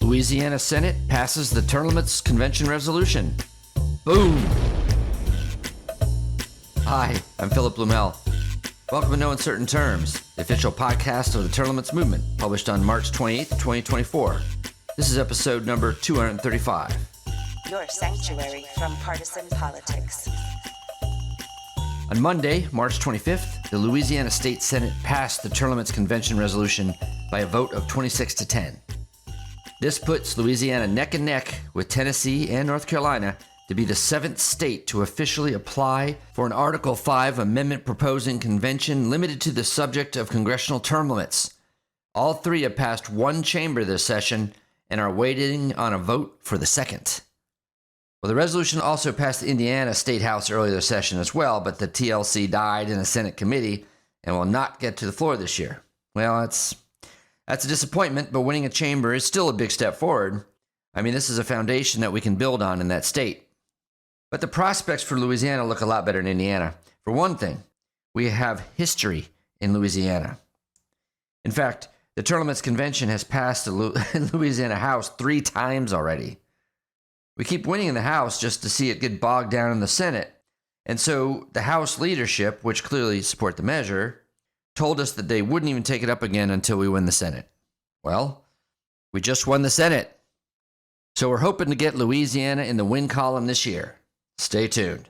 Louisiana Senate passes the term limits convention resolution. Boom! Hi, I'm Philip Blumel. Welcome to No Uncertain Terms, the official podcast of the term limits movement, published on March 28, 2024. This is episode number 235. Your sanctuary from partisan politics. On Monday, March 25th, the Louisiana State Senate passed the term limits convention resolution by a vote of 26 to 10. This puts Louisiana neck and neck with Tennessee and North Carolina to be the seventh state to officially apply for an Article 5 amendment proposing convention limited to the subject of congressional term limits. All three have passed one chamber this session and are waiting on a vote for the second. Well, the resolution also passed the Indiana State House earlier this session as well, but the TLC died in a Senate committee and will not get to the floor this year. Well, that's a disappointment, but winning a chamber is still a big step forward. I mean, this is a foundation that we can build on in that state. But the prospects for Louisiana look a lot better than Indiana. For one thing, we have history in Louisiana. In fact, the term limits convention has passed the Louisiana House 3 times already. We keep winning in the House just to see it get bogged down in the Senate. And so the House leadership, which clearly support the measure, told us that they wouldn't even take it up again until we win the Senate. Well, we just won the Senate. So we're hoping to get Louisiana in the win column this year. Stay tuned.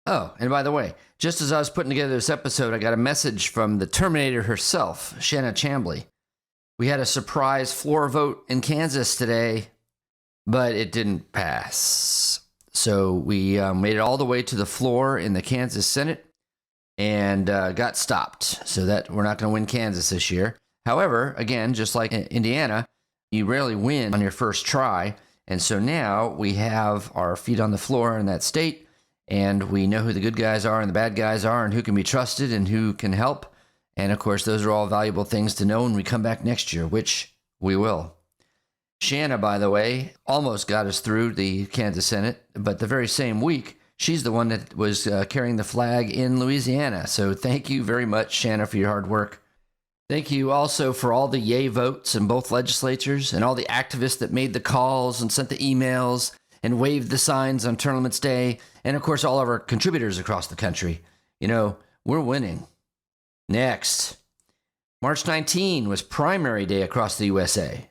Oh, and by the way, just as I was putting together this episode, I got a message from the Terminator herself, Shanna Chamblee. We had a surprise floor vote in Kansas today, but it didn't pass. So we made it all the way to the floor in the Kansas Senate and got stopped. So that we're not going to win Kansas this year. However, again, just like in Indiana, you rarely win on your first try. And so now we have our feet on the floor in that state, and we know who the good guys are and the bad guys are and who can be trusted and who can help. And of course, those are all valuable things to know when we come back next year, which we will. Shanna, by the way, almost got us through the Kansas Senate, but the very same week, she's the one that was carrying the flag in Louisiana. So thank you very much, Shanna, for your hard work. Thank you also for all the yay votes in both legislatures and all the activists that made the calls and sent the emails and waved the signs on Term Limits Day. And of course, all of our contributors across the country. You know, we're winning. Next, March 19 was primary day across the USA.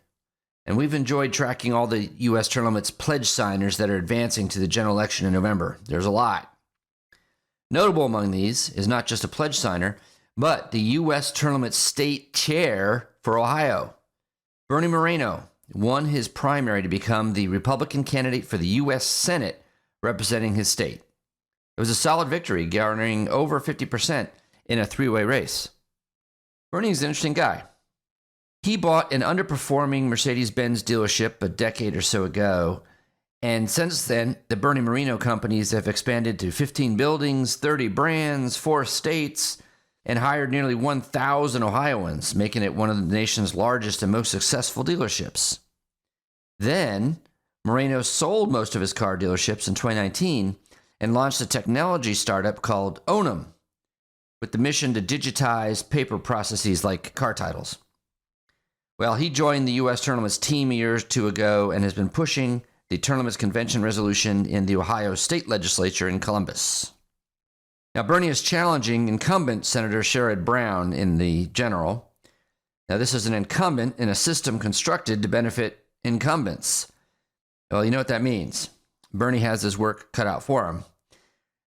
And we've enjoyed tracking all the U.S. term limits pledge signers that are advancing to the general election in November. There's a lot. Notable among these is not just a pledge signer, but the U.S. term limits state chair for Ohio. Bernie Moreno won his primary to become the Republican candidate for the U.S. Senate representing his state. It was a solid victory, garnering over 50% in a 3-way race. Bernie's an interesting guy. He bought an underperforming Mercedes-Benz dealership a decade or so ago, and since then, the Bernie Moreno companies have expanded to 15 buildings, 30 brands, 4 states, and hired nearly 1,000 Ohioans, making it one of the nation's largest and most successful dealerships. Then, Moreno sold most of his car dealerships in 2019 and launched a technology startup called Onum, with the mission to digitize paper processes like car titles. Well, he joined the U.S. Term Limits team a year or 2 ago and has been pushing the Term Limits Convention resolution in the Ohio State Legislature in Columbus. Now, Bernie is challenging incumbent Senator Sherrod Brown in the general. Now, this is an incumbent in a system constructed to benefit incumbents. Well, you know what that means. Bernie has his work cut out for him.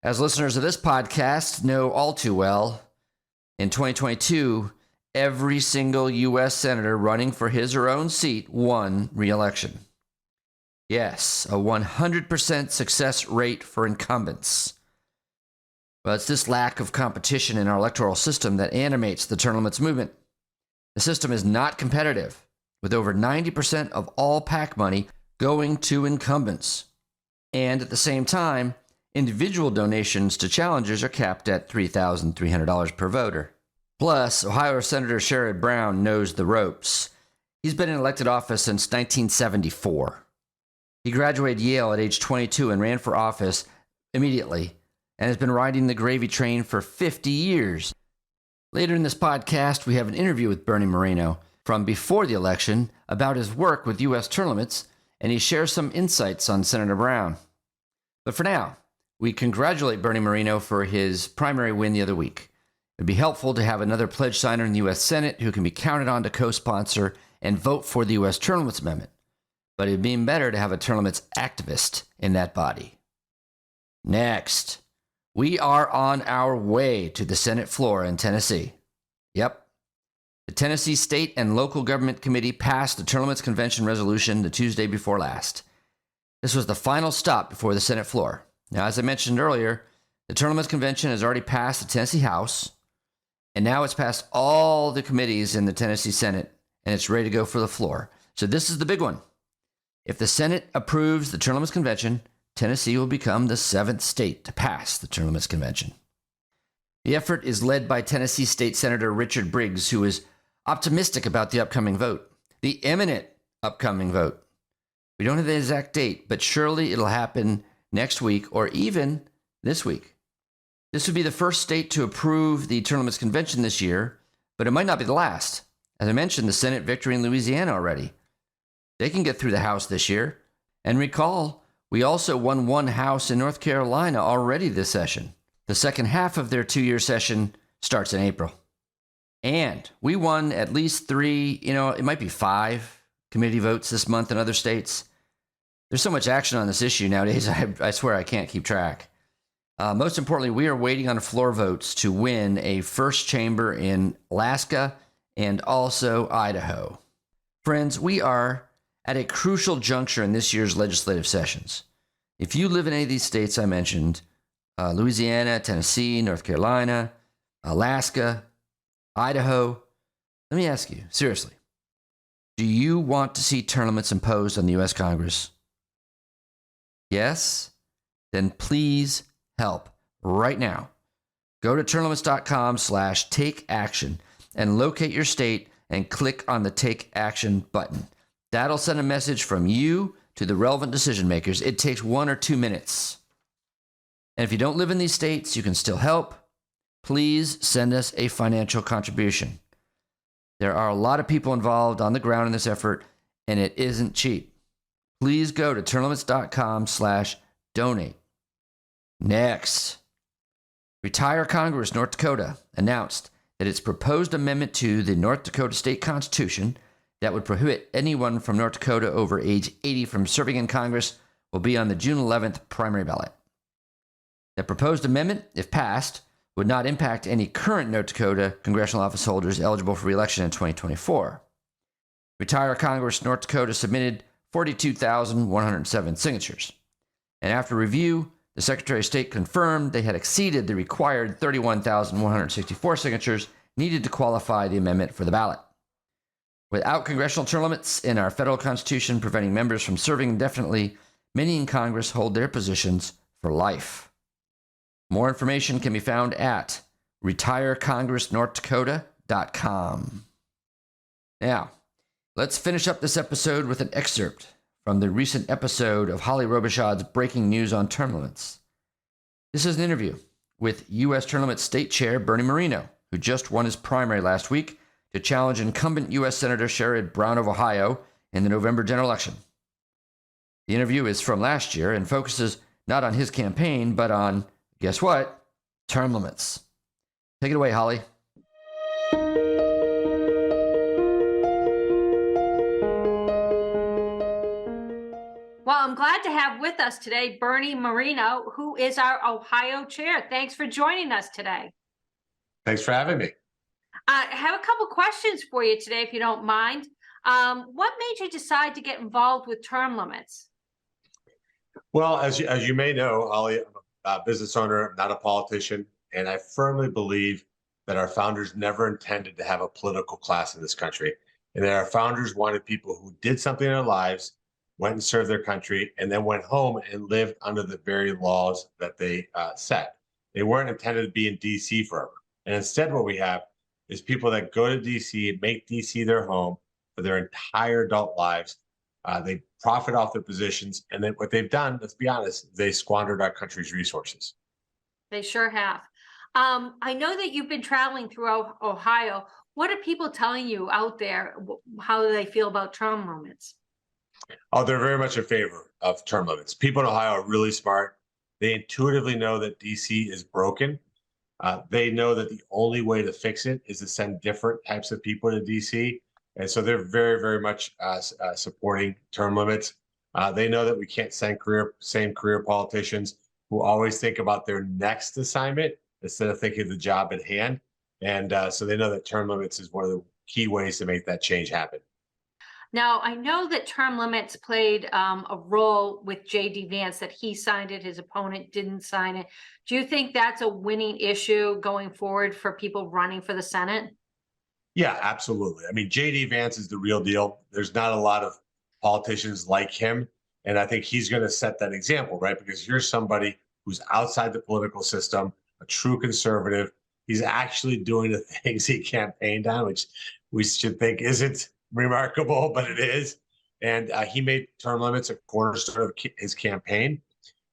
As listeners of this podcast know all too well, in 2022, every single U.S. senator running for his or her own seat won re-election. Yes, a 100% success rate for incumbents. Well, it's this lack of competition in our electoral system that animates the term limits movement. The system is not competitive, with over 90% of all PAC money going to incumbents. And at the same time, individual donations to challengers are capped at $3,300 per voter. Plus, Ohio Senator Sherrod Brown knows the ropes. He's been in elected office since 1974. He graduated Yale at age 22 and ran for office immediately, and has been riding the gravy train for 50 years. Later in this podcast, we have an interview with Bernie Moreno, from before the election about his work with U.S. tournaments, and he shares some insights on Senator Brown. But for now, we congratulate Bernie Moreno for his primary win the other week. It'd be helpful to have another pledge signer in the U.S. Senate who can be counted on to co-sponsor and vote for the U.S. Tournaments Amendment. But it'd be better to have a tournaments activist in that body. Next, we are on our way to the Senate floor in Tennessee. Yep. The Tennessee State and Local Government Committee passed the Tournaments Convention resolution the Tuesday before last. This was the final stop before the Senate floor. Now, as I mentioned earlier, the Tournaments Convention has already passed the Tennessee House, and now it's passed all the committees in the Tennessee Senate, and it's ready to go for the floor. So this is the big one. If the Senate approves the Tournaments Convention, Tennessee will become the 7th state to pass the Tournaments Convention. The effort is led by Tennessee State Senator Richard Briggs, who is optimistic about the upcoming vote, the imminent upcoming vote. We don't have the exact date, but surely it'll happen next week or even this week. This would be the first state to approve the Tournaments Convention this year, but it might not be the last. As I mentioned, the Senate victory in Louisiana already. They can get through the House this year. And recall, we also won one House in North Carolina already this session. The second half of their 2-year session starts in April. And we won at least 3, it might be 5 committee votes this month in other states. There's so much action on this issue nowadays, I swear I can't keep track. Most importantly, we are waiting on floor votes to win a first chamber in Alaska and also Idaho. Friends, we are at a crucial juncture in this year's legislative sessions. If you live in any of these states I mentioned, Louisiana, Tennessee, North Carolina, Alaska, Idaho, let me ask you, seriously, do you want to see tournaments imposed on the U.S. Congress? Yes? Then please help right now. Go to tournaments.com/take action and locate your state and click on the Take Action button. That'll send a message from you to the relevant decision makers. It takes 1 or 2 minutes. And if you don't live in these states, you can still help. Please send us a financial contribution. There are a lot of people involved on the ground in this effort, and it isn't cheap. Please go to tournaments.com/donate. Next, Retire Congress North Dakota announced that its proposed amendment to the North Dakota State Constitution that would prohibit anyone from North Dakota over age 80 from serving in Congress will be on the June 11th primary ballot. The proposed amendment, if passed, would not impact any current North Dakota congressional office holders eligible for re-election in 2024. Retire Congress North Dakota submitted 42,107 signatures. And after review, the Secretary of State confirmed they had exceeded the required 31,164 signatures needed to qualify the amendment for the ballot. Without congressional term limits in our federal constitution preventing members from serving indefinitely, many in Congress hold their positions for life. More information can be found at retirecongressnorthdakota.com. Now, let's finish up this episode with an excerpt from the recent episode of Holly Robichaud's Breaking News on Term Limits. This is an interview with U.S. Term Limits State Chair Bernie Moreno, who just won his primary last week to challenge incumbent U.S. Senator Sherrod Brown of Ohio in the November general election. The interview is from last year and focuses not on his campaign, but on, guess what? Term limits. Take it away, Holly. Well, I'm glad to have with us today Bernie Moreno, who is our Ohio chair. Thanks for joining us today. Thanks for having me. I have a couple questions for you today, if you don't mind. What made you decide to get involved with term limits? Well, as you may know, Holly, I'm a business owner, I'm not a politician, and I firmly believe that our founders never intended to have a political class in this country, and that our founders wanted people who did something in their lives, went and served their country, and then went home and lived under the very laws that they set. They weren't intended to be in D.C. forever. And instead, what we have is people that go to D.C., make D.C. their home for their entire adult lives. They profit off their positions. And then what they've done, let's be honest, they squandered our country's resources. They sure have. I know that you've been traveling through Ohio. What are people telling you out there? How do they feel about term limits? Oh, they're very much in favor of term limits. People in Ohio are really smart. They intuitively know that DC is broken. They know that the only way to fix it is to send different types of people to DC. And so they're very, very much supporting term limits. They know that we can't send same career politicians who always think about their next assignment instead of thinking of the job at hand. And so they know that term limits is one of the key ways to make that change happen. Now, I know that term limits played a role with J.D. Vance, that he signed it, his opponent didn't sign it. Do you think that's a winning issue going forward for people running for the Senate? Yeah, absolutely. I mean, JD Vance is the real deal. There's not a lot of politicians like him. And I think he's going to set that example, right? Because you're somebody who's outside the political system, a true conservative. He's actually doing the things he campaigned on, which we should think isn't remarkable, but it is. And he made term limits a cornerstone of his campaign.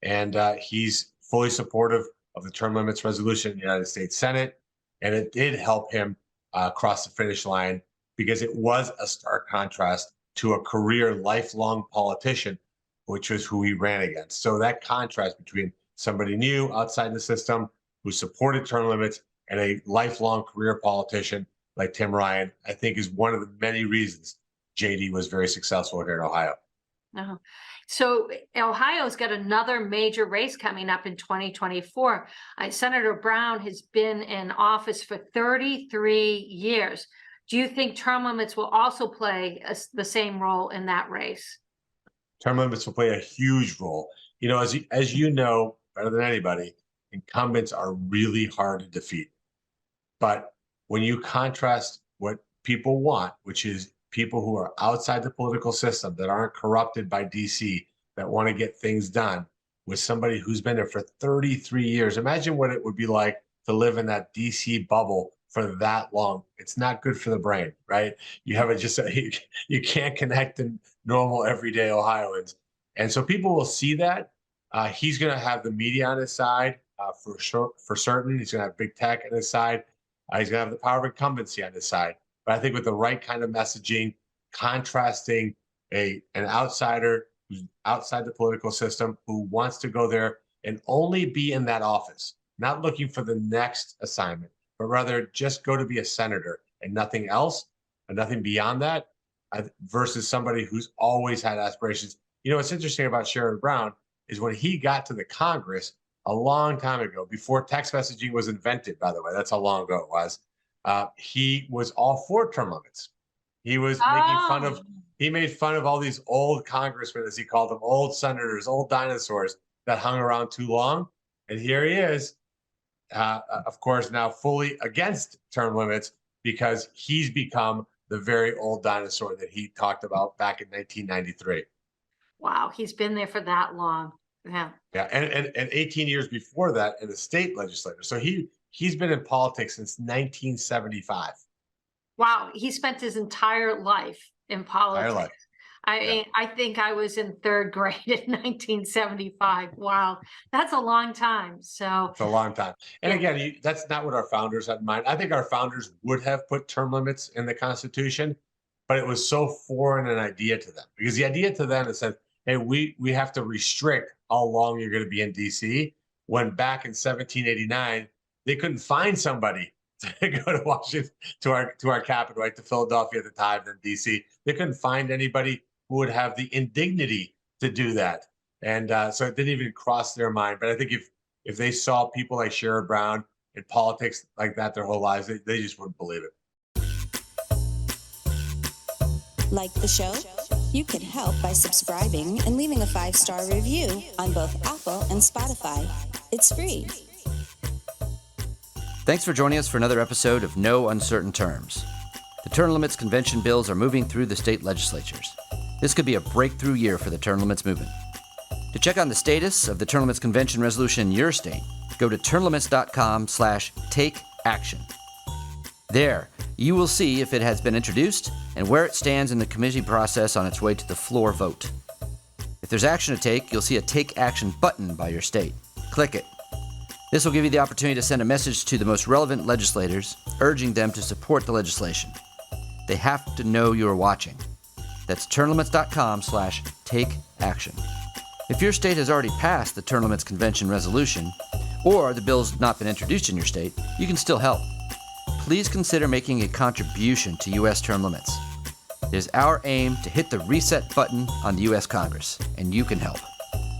And he's fully supportive of the term limits resolution in the United States Senate. And it did help him cross the finish line because it was a stark contrast to a career lifelong politician, which was who he ran against. So that contrast between somebody new outside the system who supported term limits and a lifelong career politician like Tim Ryan, I think is one of the many reasons JD was very successful here in Ohio. Uh-huh. So Ohio's got another major race coming up in 2024. Senator Brown has been in office for 33 years. Do you think term limits will also play the same role in that race? Term limits will play a huge role. You know, as you know better than anybody, incumbents are really hard to defeat. But when you contrast what people want, which is people who are outside the political system that aren't corrupted by DC, that want to get things done, with somebody who's been there for 33 years. Imagine what it would be like to live in that DC bubble for that long. It's not good for the brain, right? You have you can't connect to normal everyday Ohioans. And so people will see that. He's going to have the media on his side for sure, for certain. He's going to have big tech on his side. He's going to have the power of incumbency on his side. But I think with the right kind of messaging, contrasting an outsider who's outside the political system, who wants to go there and only be in that office, not looking for the next assignment, but rather just go to be a senator and nothing else, and nothing beyond that, versus somebody who's always had aspirations. You know, what's interesting about Sherrod Brown is when he got to the Congress a long time ago, before text messaging was invented, by the way, that's how long ago it was. He was all for term limits. He was made fun of all these old congressmen, as he called them, old senators, old dinosaurs that hung around too long. And here he is, of course, now fully against term limits because he's become the very old dinosaur that he talked about back in 1993. Wow, he's been there for that long. Yeah. Yeah, and 18 years before that in the state legislature. So he's been in politics since 1975. Wow, he spent his entire life in politics. Entire life. I think I was in third grade in 1975. Wow, that's a long time. So it's a long time. And again, that's not what our founders had in mind. I think our founders would have put term limits in the Constitution, but it was so foreign an idea to them, because the idea to them is that, hey, we have to restrict how long you're going to be in DC, when back in 1789, they couldn't find somebody to go to Washington, to our capital, right, to Philadelphia at the time, then DC. They couldn't find anybody who would have the indignity to do that. And so it didn't even cross their mind. But I think if they saw people like Sherrod Brown in politics like that their whole lives, they just wouldn't believe it. Like the show? You can help by subscribing and leaving a 5-star review on both Apple and Spotify. It's free. Thanks for joining us for another episode of No Uncertain Terms. The term limits convention bills are moving through the state legislatures. This could be a breakthrough year for the term limits movement. To check on the status of the term limits convention resolution in your state, go to termlimits.com/takeaction. There, you will see if it has been introduced and where it stands in the committee process on its way to the floor vote. If there's action to take, you'll see a Take Action button by your state. Click it. This will give you the opportunity to send a message to the most relevant legislators, urging them to support the legislation. They have to know you are watching. That's termlimits.com/takeaction. If your state has already passed the Term Limits Convention resolution, or the bill's not been introduced in your state, you can still help. Please consider making a contribution to U.S. term limits. It is our aim to hit the reset button on the U.S. Congress, and you can help.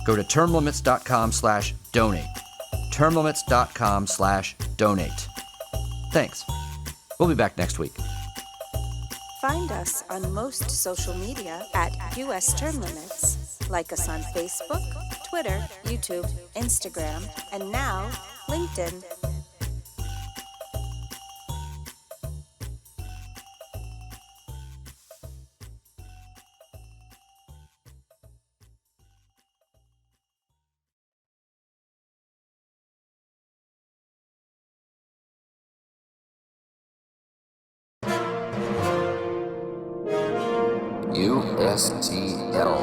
Go to termlimits.com/donate. termlimits.com/donate. Thanks. We'll be back next week. Find us on most social media at US Term Limits. Like us on Facebook, Twitter, YouTube, Instagram, and now LinkedIn. USTL.